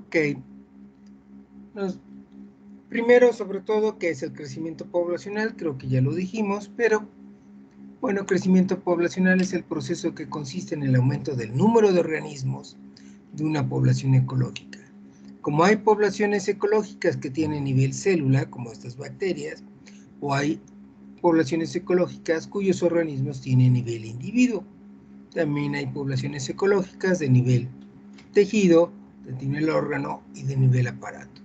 Ok. Primero, sobre todo, ¿qué es el crecimiento poblacional? Creo que ya lo dijimos, pero bueno, crecimiento poblacional es el proceso que consiste en el aumento del número de organismos de una población ecológica. Como hay poblaciones ecológicas que tienen nivel célula, como estas bacterias, o hay poblaciones ecológicas cuyos organismos tienen nivel individuo. También hay poblaciones ecológicas de nivel tejido, de nivel órgano y de nivel aparato.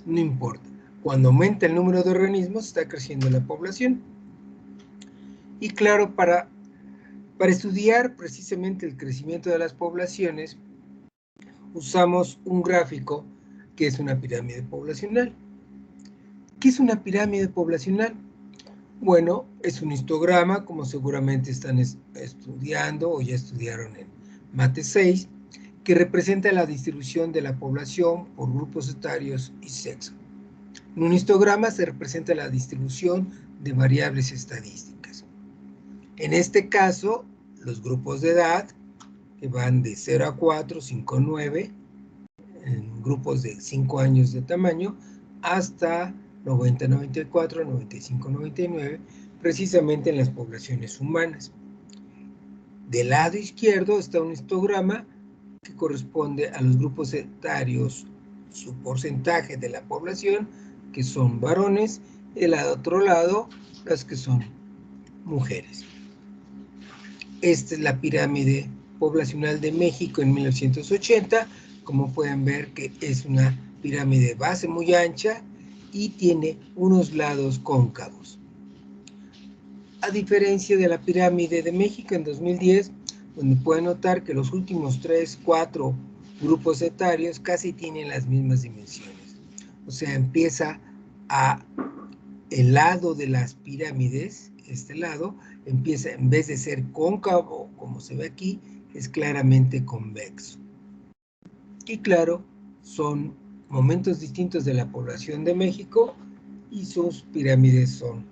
No importa. Cuando aumenta el número de organismos, está creciendo la población. Y claro, para estudiar precisamente el crecimiento de las poblaciones, usamos un gráfico que es una pirámide poblacional. ¿Qué es una pirámide poblacional? Bueno, es un histograma, como seguramente están estudiando o ya estudiaron en Mate 6, que representa la distribución de la población por grupos etarios y sexo. En un histograma se representa la distribución de variables estadísticas. En este caso, los grupos de edad, que van de 0 a 4, 5 a 9, en grupos de 5 años de tamaño, hasta 90, 94, 95, 99, precisamente en las poblaciones humanas. Del lado izquierdo está un histograma que corresponde a los grupos etarios, su porcentaje de la población, que son varones, y del otro lado, las que son mujeres. Esta es la pirámide poblacional de México en 1980. Como pueden ver, que es una pirámide de base muy ancha y tiene unos lados cóncavos. A diferencia de la pirámide de México en 2010, donde pueden notar que los últimos 3, 4 grupos etarios casi tienen las mismas dimensiones. O sea, empieza el lado de las pirámides, este lado, empieza, en vez de ser cóncavo, como se ve aquí, es claramente convexo. Y claro, son momentos distintos de la población de México y sus pirámides son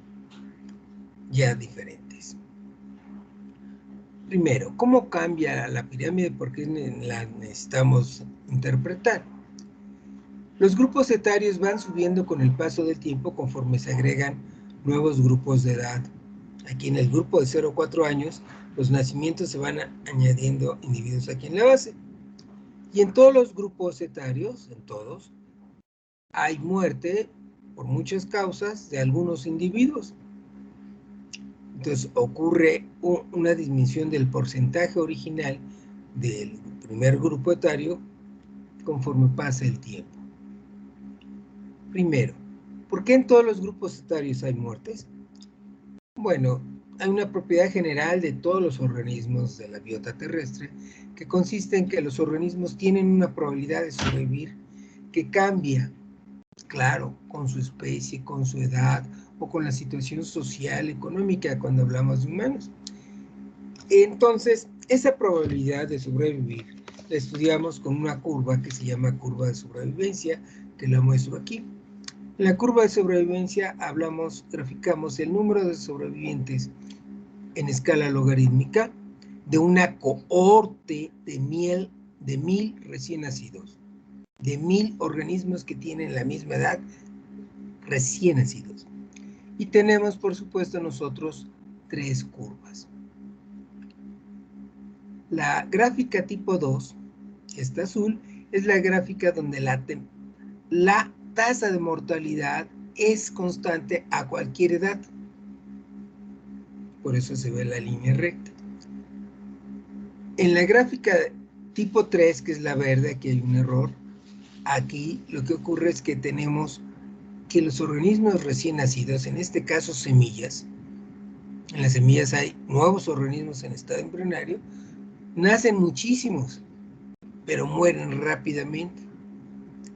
ya diferentes. Primero, ¿cómo cambia la pirámide? ¿Por qué la necesitamos interpretar? Los grupos etarios van subiendo con el paso del tiempo conforme se agregan nuevos grupos de edad. Aquí en el grupo de 0 a 4 años, los nacimientos se van añadiendo individuos aquí en la base. Y en todos los grupos etarios, en todos, hay muerte por muchas causas de algunos individuos. Entonces ocurre una disminución del porcentaje original del primer grupo etario conforme pasa el tiempo. Primero, ¿por qué en todos los grupos etarios hay muertes? Bueno, hay una propiedad general de todos los organismos de la biota terrestre que consiste en que los organismos tienen una probabilidad de sobrevivir que cambia, claro, con su especie, con su edad o con la situación social, económica cuando hablamos de humanos. Entonces, esa probabilidad de sobrevivir la estudiamos con una curva que se llama curva de sobrevivencia, que la muestro aquí. En la curva de sobrevivencia graficamos el número de sobrevivientes en escala logarítmica de una cohorte de 1000 recién nacidos, de 1000 organismos que tienen la misma edad recién nacidos. Y tenemos, por supuesto, nosotros 3 curvas. La gráfica tipo 2, esta azul, es la gráfica donde la tasa de mortalidad es constante a cualquier edad. Por eso se ve la línea recta. En la gráfica tipo 3, que es la verde, aquí hay un error. Aquí lo que ocurre es que tenemos que los organismos recién nacidos, en este caso semillas, en las semillas hay nuevos organismos en estado embrionario, nacen muchísimos, pero mueren rápidamente.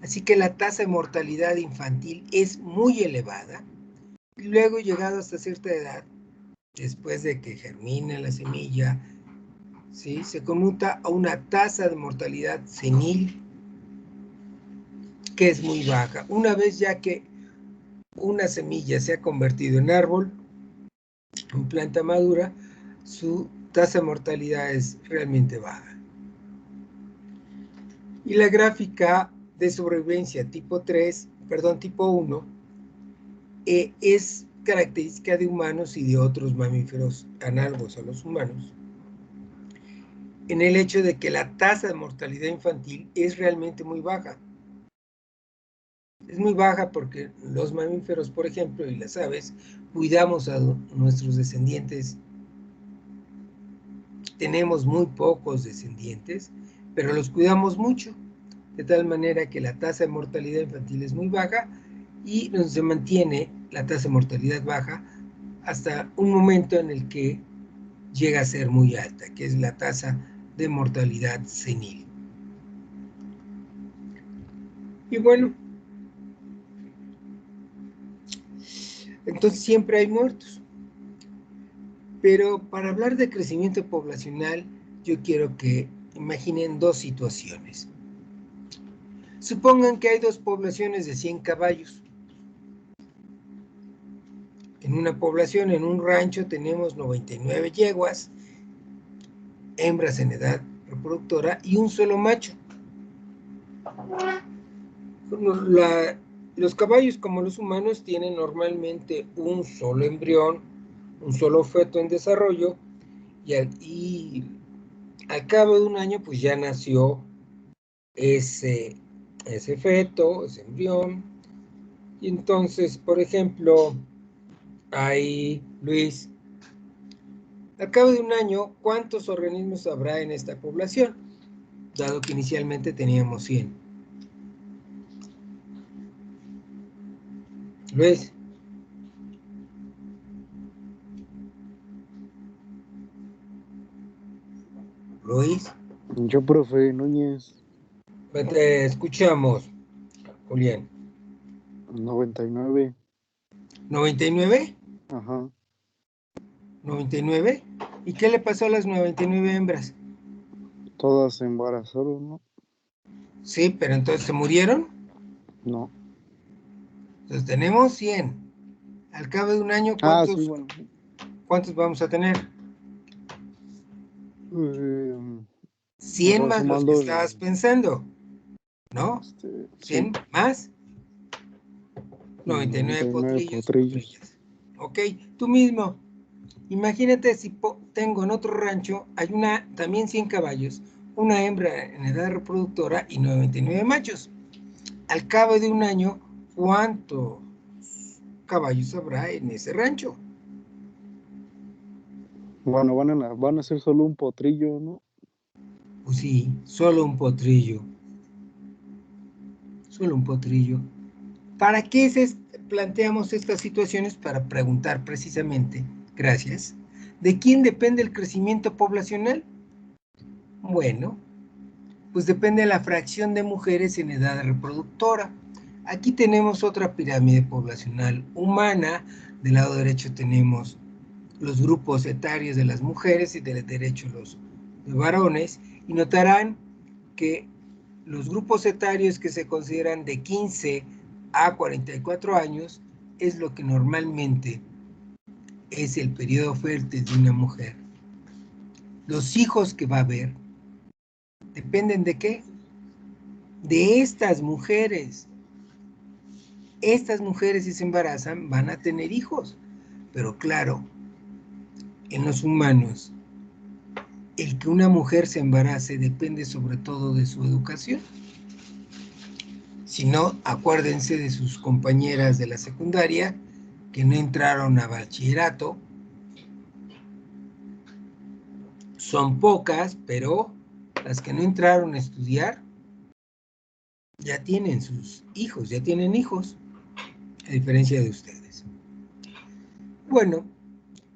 Así que la tasa de mortalidad infantil es muy elevada. Y luego, llegado hasta cierta edad, después de que germina la semilla, ¿sí?, se conmuta a una tasa de mortalidad senil que es muy baja. Una vez ya que una semilla se ha convertido en árbol, en planta madura, su tasa de mortalidad es realmente baja. Y la gráfica de sobrevivencia tipo 1, es característica de humanos y de otros mamíferos análogos a los humanos, en el hecho de que la tasa de mortalidad infantil es realmente muy baja. Es muy baja porque los mamíferos, por ejemplo, y las aves, cuidamos a nuestros descendientes. Tenemos muy pocos descendientes, pero los cuidamos mucho, de tal manera que la tasa de mortalidad infantil es muy baja y se mantiene la tasa de mortalidad baja hasta un momento en el que llega a ser muy alta, que es la tasa de mortalidad senil. Y bueno, entonces siempre hay muertos. Pero para hablar de crecimiento poblacional, yo quiero que imaginen dos situaciones. Supongan que hay dos poblaciones de 100 caballos. En una población, en un rancho, tenemos 99 yeguas, hembras en edad reproductora y un solo macho. Los caballos, como los humanos, tienen normalmente un solo embrión, un solo feto en desarrollo, y al cabo de un año, pues ya nació ese feto, ese embrión. Y entonces, por ejemplo, ahí, Luis, al cabo de un año, ¿cuántos organismos habrá en esta población? Dado que inicialmente teníamos 100. Luis. Luis. Yo, profe Núñez. Te escuchamos, Julián. 99. ¿99? Ajá. 99. ¿Y qué le pasó a las 99 hembras? Todas se embarazaron, ¿no? Sí, pero entonces ¿se murieron? No. Entonces tenemos 100. Al cabo de un año, Sí, bueno. ¿cuántos vamos a tener? 100 más los que estabas pensando, ¿no? 100 sí. más 99 potrillos. Ok, tú mismo. Imagínate si tengo en otro rancho, hay también 100 caballos, una hembra en edad reproductora y 99 machos. Al cabo de un año, ¿cuántos caballos habrá en ese rancho? Bueno, van a ser solo un potrillo, ¿no? Pues sí, solo un potrillo. Solo un potrillo. ¿Para qué planteamos estas situaciones? Para preguntar precisamente, gracias, ¿de quién depende el crecimiento poblacional? Bueno, pues depende de la fracción de mujeres en edad reproductora. Aquí tenemos otra pirámide poblacional humana. Del lado derecho tenemos los grupos etarios de las mujeres y del derecho los de varones. Y notarán que los grupos etarios que se consideran de 15 a 44 años es lo que normalmente es el periodo fértil de una mujer. Los hijos que va a haber dependen ¿de qué? De estas mujeres. Estas mujeres, si se embarazan, van a tener hijos. Pero claro, en los humanos, el que una mujer se embarace depende sobre todo de su educación. Si no, acuérdense de sus compañeras de la secundaria que no entraron a bachillerato. Son pocas, pero las que no entraron a estudiar ya tienen sus hijos, ya tienen hijos, a diferencia de ustedes. Bueno,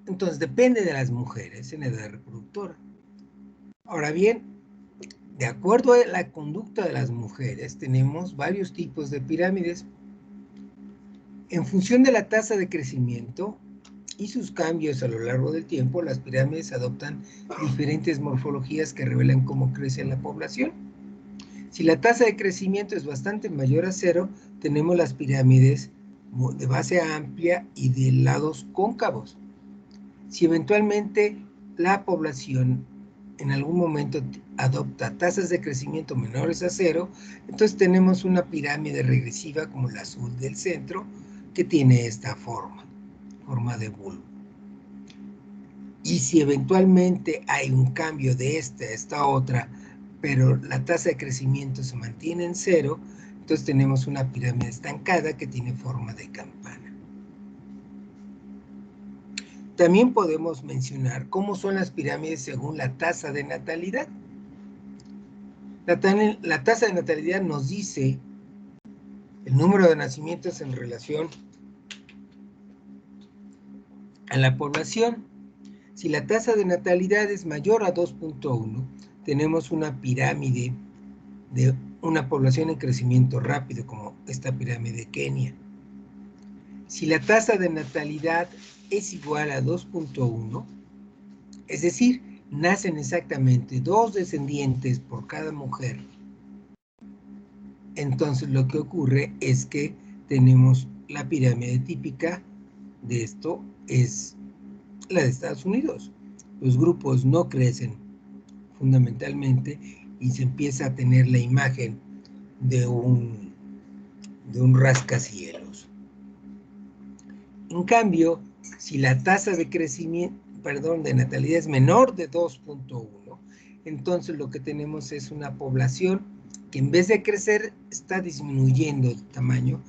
entonces depende de las mujeres en edad reproductora. Ahora bien, de acuerdo a la conducta de las mujeres, tenemos varios tipos de pirámides. En función de la tasa de crecimiento y sus cambios a lo largo del tiempo, las pirámides adoptan diferentes morfologías que revelan cómo crece la población. Si la tasa de crecimiento es bastante mayor a 0, tenemos las pirámides de base amplia y de lados cóncavos. Si eventualmente la población en algún momento adopta tasas de crecimiento menores a cero, entonces tenemos una pirámide regresiva como la azul del centro, que tiene esta forma de bulbo. Y si eventualmente hay un cambio de esta a esta otra, pero la tasa de crecimiento se mantiene en cero, entonces tenemos una pirámide estancada que tiene forma de campana. También podemos mencionar cómo son las pirámides según la tasa de natalidad. La tasa de natalidad nos dice el número de nacimientos en relación a la población. Si la tasa de natalidad es mayor a 2.1, tenemos una pirámide de una población en crecimiento rápido, como esta pirámide de Kenia. Si la tasa de natalidad es igual a 2.1, es decir, nacen exactamente 2 descendientes por cada mujer, entonces lo que ocurre es que tenemos la pirámide típica de esto, es la de Estados Unidos. Los grupos no crecen fundamentalmente y se empieza a tener la imagen de un rascacielos. En cambio, si la tasa de crecimiento, de natalidad es menor de 2.1, entonces lo que tenemos es una población que en vez de crecer está disminuyendo de tamaño.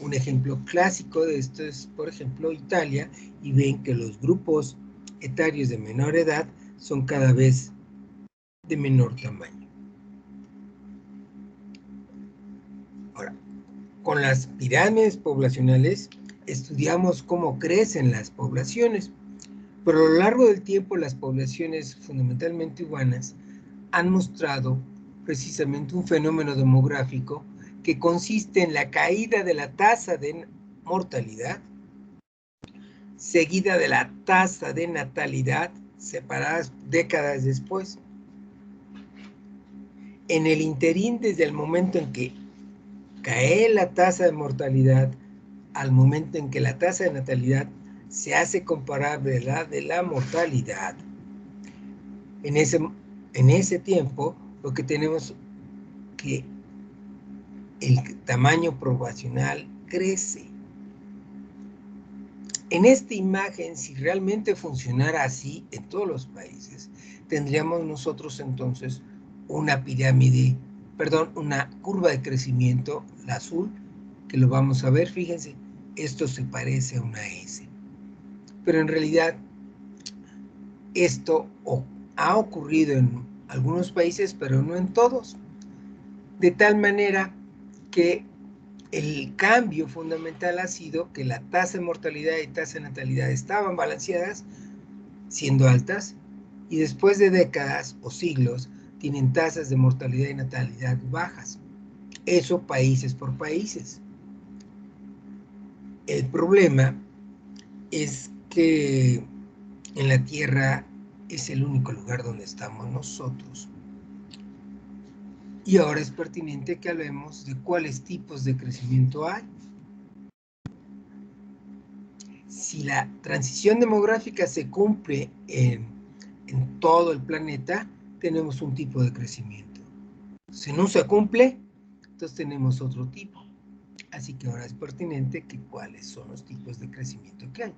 Un ejemplo clásico de esto es, por ejemplo, Italia, y ven que los grupos etarios de menor edad son cada vez de menor tamaño. Ahora, con las pirámides poblacionales estudiamos cómo crecen las poblaciones, pero a lo largo del tiempo las poblaciones fundamentalmente humanas han mostrado precisamente un fenómeno demográfico que consiste en la caída de la tasa de mortalidad, seguida de la tasa de natalidad, separadas décadas después. En el interín, desde el momento en que cae la tasa de mortalidad al momento en que la tasa de natalidad se hace comparable a la de la mortalidad, en ese tiempo lo que tenemos que el tamaño poblacional crece. En esta imagen, si realmente funcionara así en todos los países, tendríamos nosotros entonces una pirámide, una curva de crecimiento, la azul, que lo vamos a ver, fíjense, esto se parece a una S. Pero en realidad, esto ha ocurrido en algunos países, pero no en todos. De tal manera que el cambio fundamental ha sido que la tasa de mortalidad y tasa de natalidad estaban balanceadas, siendo altas, y después de décadas o siglos tienen tasas de mortalidad y natalidad bajas. Eso países por países. El problema es que en la Tierra es el único lugar donde estamos nosotros. Y ahora es pertinente que hablemos de cuáles tipos de crecimiento hay. Si la transición demográfica se cumple en todo el planeta, tenemos un tipo de crecimiento. Si no se cumple, entonces tenemos otro tipo. Así que ahora es pertinente que cuáles son los tipos de crecimiento que hay.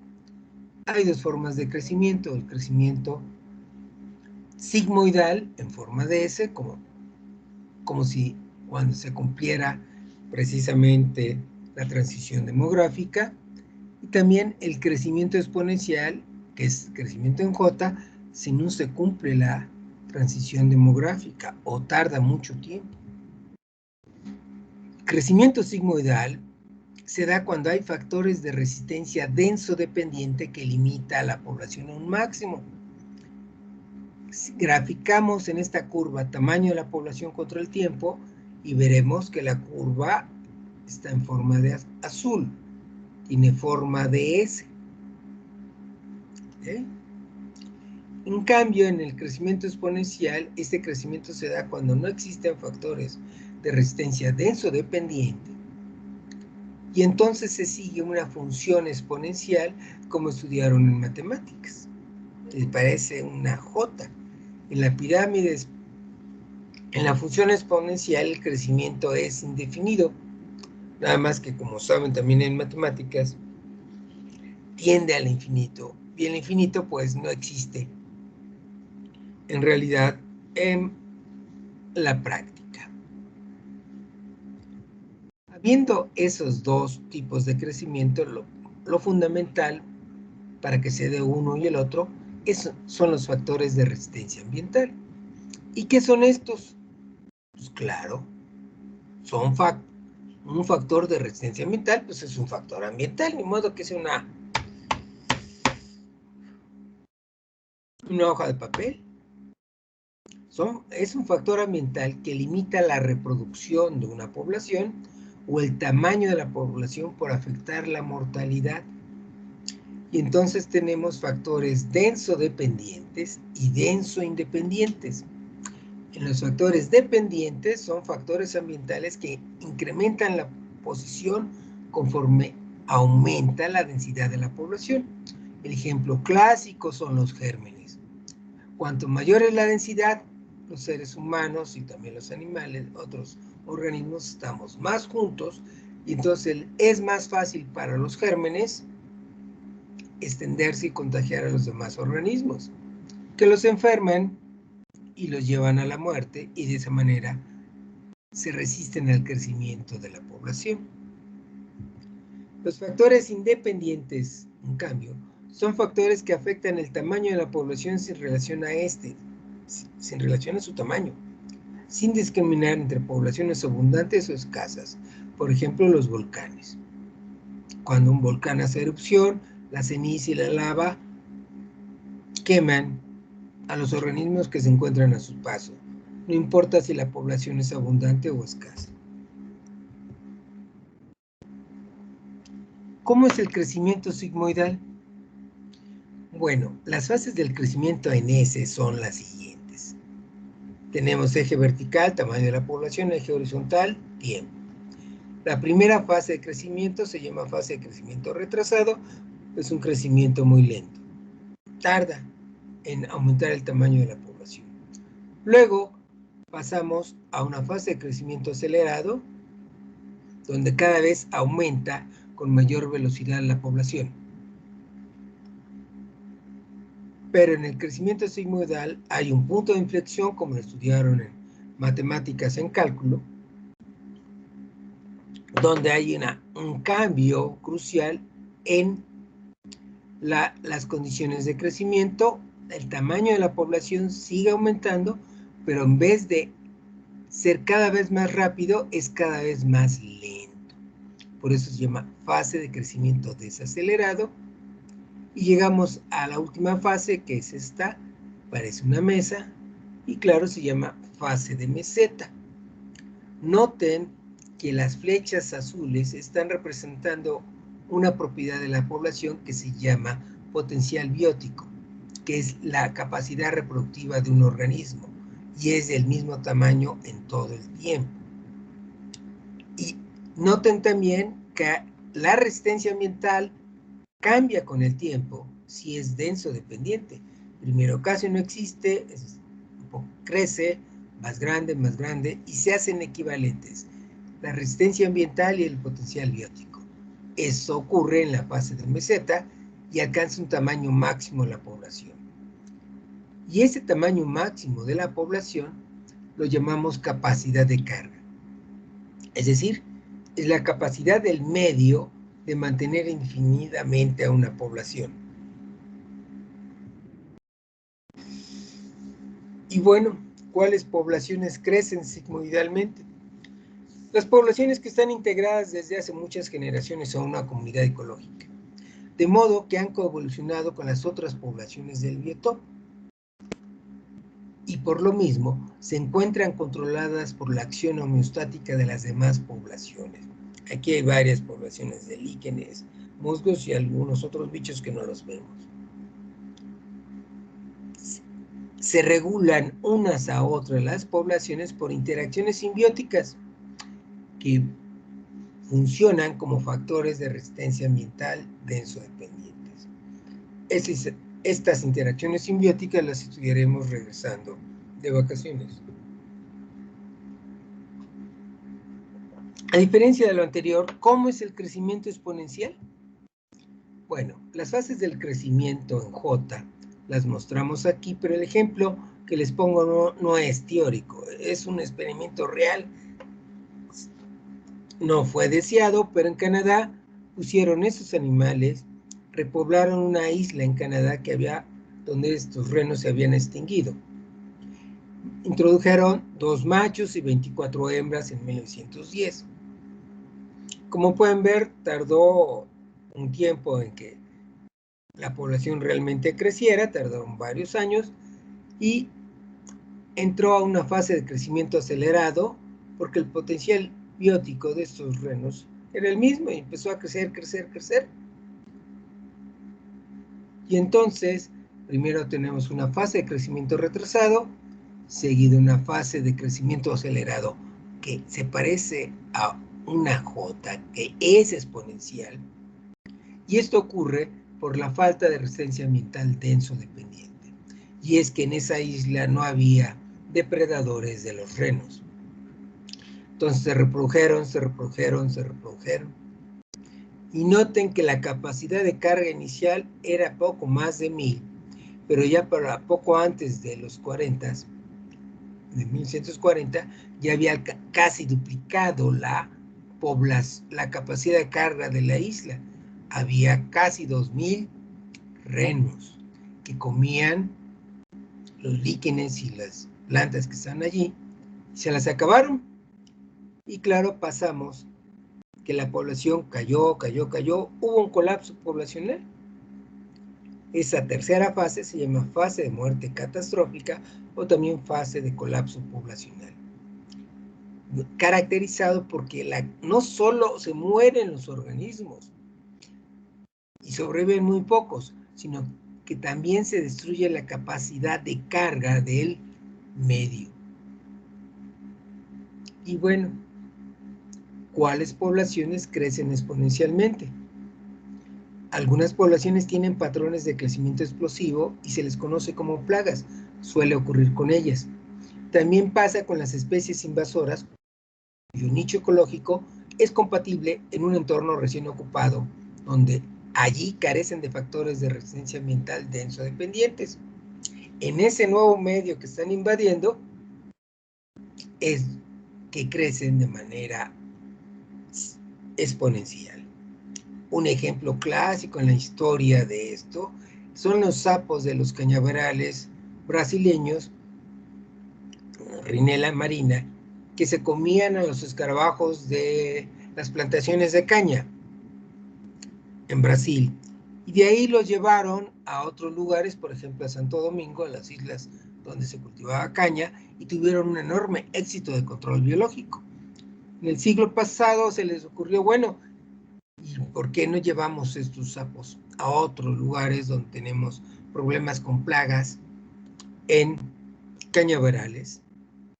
Hay dos formas de crecimiento: el crecimiento sigmoidal en forma de S, como si cuando se cumpliera precisamente la transición demográfica, y también el crecimiento exponencial, que es crecimiento en J, si no se cumple la transición demográfica o tarda mucho tiempo. Crecimiento sigmoidal se da cuando hay factores de resistencia denso dependiente que limita a la población a un máximo. Graficamos en esta curva tamaño de la población contra el tiempo y veremos que la curva está en forma de azul, tiene forma de S. ¿Okay? En cambio, en el crecimiento exponencial, este crecimiento se da cuando no existen factores de resistencia denso dependiente, y entonces se sigue una función exponencial como estudiaron en matemáticas. Les parece una J. En la pirámide, en la función exponencial, el crecimiento es indefinido. Nada más que, como saben también en matemáticas, tiende al infinito. Y el infinito, pues, no existe en realidad en la práctica. Habiendo esos dos tipos de crecimiento, lo fundamental para que se dé uno y el otro son los factores de resistencia ambiental. ¿Y qué son estos? Pues claro, son un factor de resistencia ambiental, pues es un factor ambiental, ni modo que sea una hoja de papel. Es un factor ambiental que limita la reproducción de una población o el tamaño de la población por afectar la mortalidad. Y entonces tenemos factores denso dependientes y denso independientes. En los factores dependientes son factores ambientales que incrementan la posición conforme aumenta la densidad de la población. El ejemplo clásico son los gérmenes. Cuanto mayor es la densidad, los seres humanos y también los animales, otros organismos, estamos más juntos y entonces es más fácil para los gérmenes extenderse y contagiar a los demás organismos, que los enferman y los llevan a la muerte y de esa manera se resisten al crecimiento de la población. Los factores independientes, en cambio, son factores que afectan el tamaño de la población sin relación a sin relación a su tamaño, sin discriminar entre poblaciones abundantes o escasas. Por ejemplo, los volcanes. Cuando un volcán hace erupción, la ceniza y la lava queman a los organismos que se encuentran a su paso, no importa si la población es abundante o escasa. ¿Cómo es el crecimiento sigmoidal? Bueno, las fases del crecimiento en S son las siguientes. Tenemos eje vertical, tamaño de la población, eje horizontal, tiempo. La primera fase de crecimiento se llama fase de crecimiento retrasado, es un crecimiento muy lento. Tarda en aumentar el tamaño de la población. Luego pasamos a una fase de crecimiento acelerado, donde cada vez aumenta con mayor velocidad la población. Pero en el crecimiento sigmoidal hay un punto de inflexión, como lo estudiaron en matemáticas en cálculo, donde hay un cambio crucial en las condiciones de crecimiento. El tamaño de la población sigue aumentando, pero en vez de ser cada vez más rápido, es cada vez más lento. Por eso se llama fase de crecimiento desacelerado. Y llegamos a la última fase, que es esta, parece una mesa, y claro, se llama fase de meseta. Noten que las flechas azules están representando una propiedad de la población que se llama potencial biótico, que es la capacidad reproductiva de un organismo, y es del mismo tamaño en todo el tiempo. Y noten también que la resistencia ambiental cambia con el tiempo si es denso dependiente. Primero casi no existe, crece, más grande, y se hacen equivalentes. La resistencia ambiental y el potencial biótico. Eso ocurre en la fase de meseta y alcanza un tamaño máximo de la población. Y ese tamaño máximo de la población lo llamamos capacidad de carga. Es decir, es la capacidad del medio de mantener infinitamente a una población. Y bueno, ¿cuáles poblaciones crecen sigmoidalmente? Las poblaciones que están integradas desde hace muchas generaciones a una comunidad ecológica, de modo que han coevolucionado con las otras poblaciones del biotopo. Y por lo mismo, se encuentran controladas por la acción homeostática de las demás poblaciones. Aquí hay varias poblaciones de líquenes, musgos y algunos otros bichos que no los vemos. Se regulan unas a otras las poblaciones por interacciones simbióticas que funcionan como factores de resistencia ambiental denso dependientes. Ese es Estas interacciones simbióticas las estudiaremos regresando de vacaciones. A diferencia de lo anterior, ¿cómo es el crecimiento exponencial? Bueno, las fases del crecimiento en J las mostramos aquí, pero el ejemplo que les pongo no es teórico, es un experimento real. No fue deseado, pero en Canadá pusieron esos animales, repoblaron una isla en Canadá donde estos renos se habían extinguido. Introdujeron 2 machos y 24 hembras en 1910. Como pueden ver, tardó un tiempo en que la población realmente creciera, tardaron varios años, y entró a una fase de crecimiento acelerado porque el potencial biótico de estos renos era el mismo y empezó a crecer. Y entonces, primero tenemos una fase de crecimiento retrasado, seguido una fase de crecimiento acelerado que se parece a una J, que es exponencial, y esto ocurre por la falta de resistencia ambiental denso dependiente. Y es que en esa isla no había depredadores de los renos. Entonces se reprodujeron. Y noten que la capacidad de carga inicial era poco más de 1000, pero ya para poco antes de los 40, de 1140, ya había casi duplicado la capacidad de carga de la isla. Había casi 2000 renos que comían los líquenes y las plantas que están allí, y se las acabaron. Y claro, pasamos que la población cayó, hubo un colapso poblacional. Esa tercera fase se llama fase de muerte catastrófica o también fase de colapso poblacional, caracterizado porque no solo se mueren los organismos y sobreviven muy pocos, sino que también se destruye la capacidad de carga del medio. Y bueno, ¿cuáles poblaciones crecen exponencialmente? Algunas poblaciones tienen patrones de crecimiento explosivo y se les conoce como plagas. Suele ocurrir con ellas. También pasa con las especies invasoras, cuyo nicho ecológico es compatible en un entorno recién ocupado, donde allí carecen de factores de resistencia ambiental denso dependientes. En ese nuevo medio que están invadiendo es que crecen de manera exponencial. Un ejemplo clásico en la historia de esto son los sapos de los cañaverales brasileños, Rhinella marina, que se comían a los escarabajos de las plantaciones de caña en Brasil. Y de ahí los llevaron a otros lugares, por ejemplo a Santo Domingo, a las islas donde se cultivaba caña, y tuvieron un enorme éxito de control biológico. En el siglo pasado se les ocurrió, bueno, ¿y por qué no llevamos estos sapos a otros lugares donde tenemos problemas con plagas en cañaverales?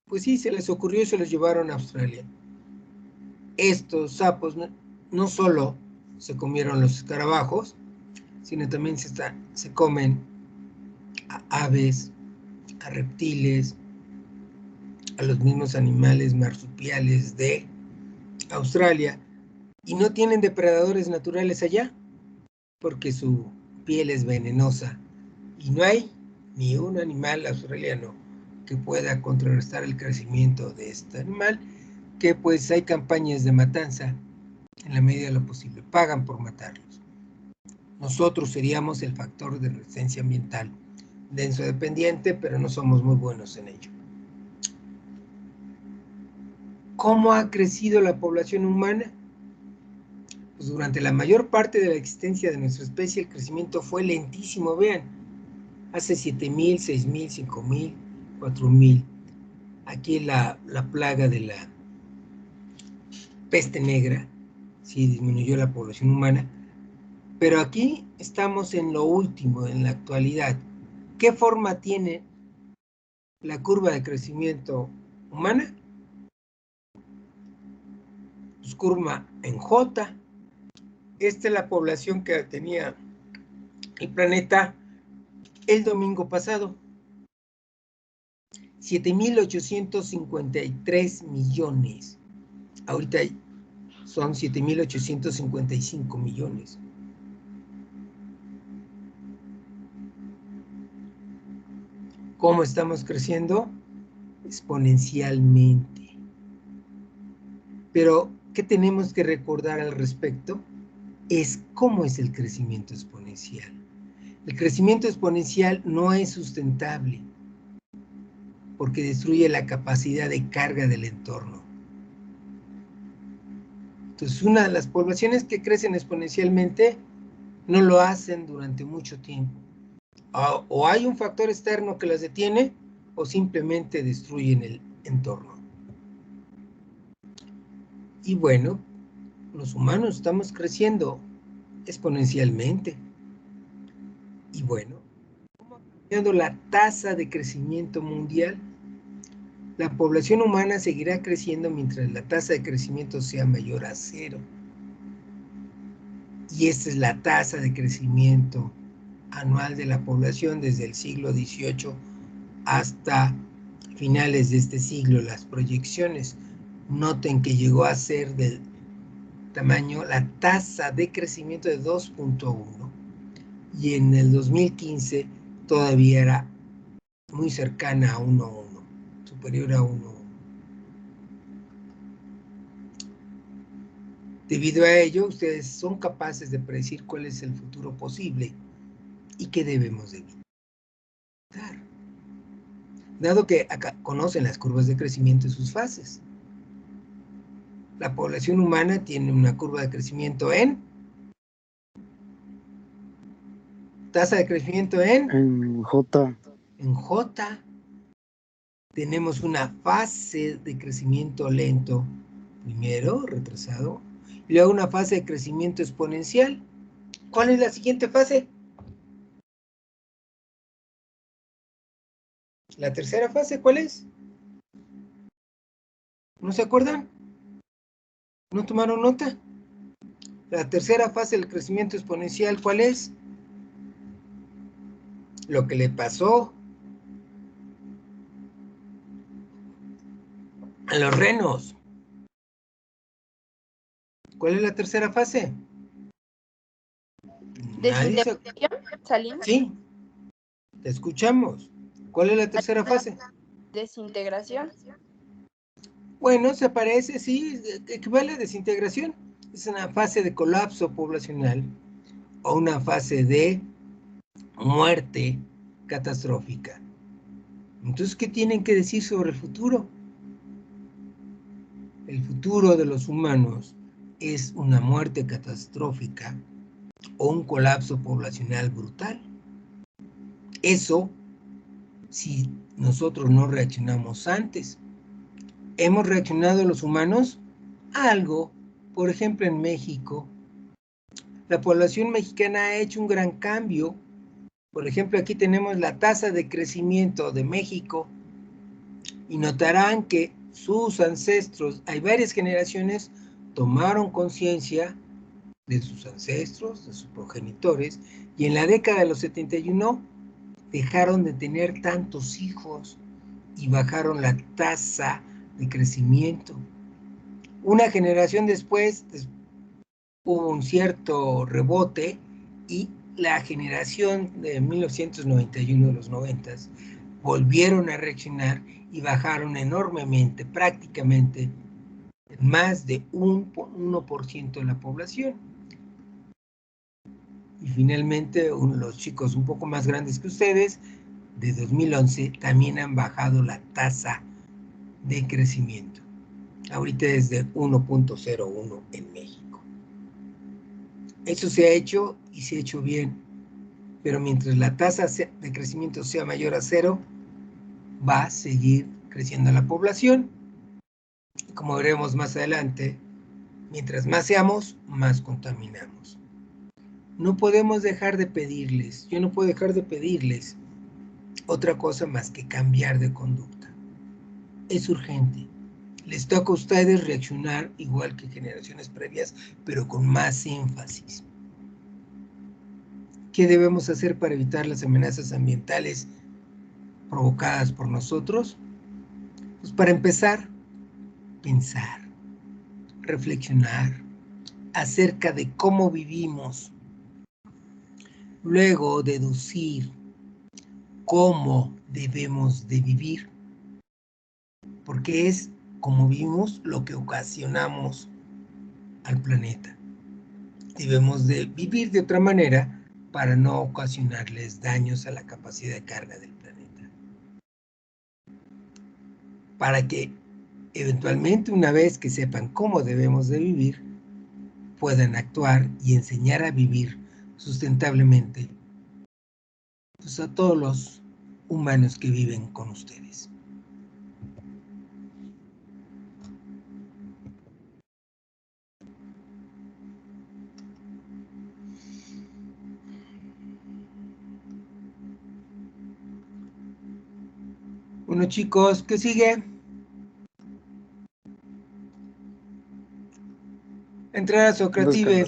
Pues sí, se les ocurrió y se los llevaron a Australia. Estos sapos no solo se comieron los escarabajos, sino también se comen a aves, a reptiles, a los mismos animales marsupiales de Australia, y no tienen depredadores naturales allá, porque su piel es venenosa, y no hay ni un animal australiano que pueda contrarrestar el crecimiento de este animal, que pues hay campañas de matanza en la medida de lo posible, pagan por matarlos. Nosotros seríamos el factor de resistencia ambiental denso dependiente, pero no somos muy buenos en ello. ¿Cómo ha crecido la población humana? Pues durante la mayor parte de la existencia de nuestra especie el crecimiento fue lentísimo, vean, hace 7,000, 6,000, 5,000, 4,000. Aquí la plaga de la peste negra, sí disminuyó la población humana, pero aquí estamos en lo último, en la actualidad. ¿Qué forma tiene la curva de crecimiento humana? Pues curva en J. Esta es la población que tenía el planeta el domingo pasado. 7,853 millones. Ahorita son 7,855 millones. ¿Cómo estamos creciendo? Exponencialmente. Pero, ¿qué tenemos que recordar al respecto? Es cómo es el crecimiento exponencial. El crecimiento exponencial no es sustentable porque destruye la capacidad de carga del entorno. Entonces, una de las poblaciones que crecen exponencialmente no lo hacen durante mucho tiempo. O hay un factor externo que las detiene o simplemente destruyen el entorno. Y bueno, los humanos estamos creciendo exponencialmente. Y bueno, ¿cómo ha cambiado la tasa de crecimiento mundial? La población humana seguirá creciendo mientras la tasa de crecimiento sea mayor a 0. Y esta es la tasa de crecimiento anual de la población desde el siglo XVIII hasta finales de este siglo. Las proyecciones, noten que llegó a ser del tamaño, la tasa de crecimiento de 2.1, y en el 2015 todavía era muy cercana a 1.1, superior a 1.1. Debido a ello, ustedes son capaces de predecir cuál es el futuro posible y qué debemos evitar. Dado que acá conocen las curvas de crecimiento y sus fases. La población humana tiene una curva de crecimiento en tasa de crecimiento En J. En J. Tenemos una fase de crecimiento lento, primero, retrasado, y luego una fase de crecimiento exponencial. ¿Cuál es la siguiente fase? La tercera fase, ¿cuál es? ¿No se acuerdan? ¿No tomaron nota? La tercera fase del crecimiento exponencial, ¿cuál es? Lo que le pasó a los renos. ¿Cuál es la tercera fase? Nadie se... ¿Salimos? Sí, te escuchamos. ¿Cuál es la tercera fase? Desintegración. Bueno, se parece, sí, equivale a desintegración. Es una fase de colapso poblacional o una fase de muerte catastrófica. Entonces, ¿qué tienen que decir sobre el futuro? El futuro de los humanos es una muerte catastrófica o un colapso poblacional brutal. Eso si nosotros no reaccionamos antes. ¿Hemos reaccionado los humanos? Algo. Por ejemplo, en México, la población mexicana ha hecho un gran cambio. Por ejemplo, aquí tenemos la tasa de crecimiento de México y notarán que sus ancestros, hay varias generaciones, tomaron conciencia de sus ancestros, de sus progenitores, y en la década de los 71 dejaron de tener tantos hijos y bajaron la tasa de crecimiento. Una generación después hubo un cierto rebote y la generación de 1991, de los 90, volvieron a reaccionar y bajaron enormemente, prácticamente más de un 1% de la población. Y finalmente, los chicos un poco más grandes que ustedes, de 2011, también han bajado la tasa de crecimiento. Ahorita es de 1.01 en México. Eso se ha hecho y se ha hecho bien, pero mientras la tasa de crecimiento sea mayor a 0, va a seguir creciendo la población. Como veremos más adelante, mientras más seamos, más contaminamos. No podemos dejar de pedirles, yo no puedo dejar de pedirles otra cosa más que cambiar de conducta. Es urgente. Les toca a ustedes reaccionar igual que generaciones previas, pero con más énfasis. ¿Qué debemos hacer para evitar las amenazas ambientales provocadas por nosotros? Pues para empezar, pensar, reflexionar acerca de cómo vivimos. Luego, deducir cómo debemos de vivir, porque es como vivimos lo que ocasionamos al planeta. Debemos de vivir de otra manera para no ocasionarles daños a la capacidad de carga del planeta. Para que eventualmente, una vez que sepan cómo debemos de vivir, puedan actuar y enseñar a vivir sustentablemente pues, a todos los humanos que viven con ustedes. Bueno, chicos, ¿qué sigue? Entrar a Socrative.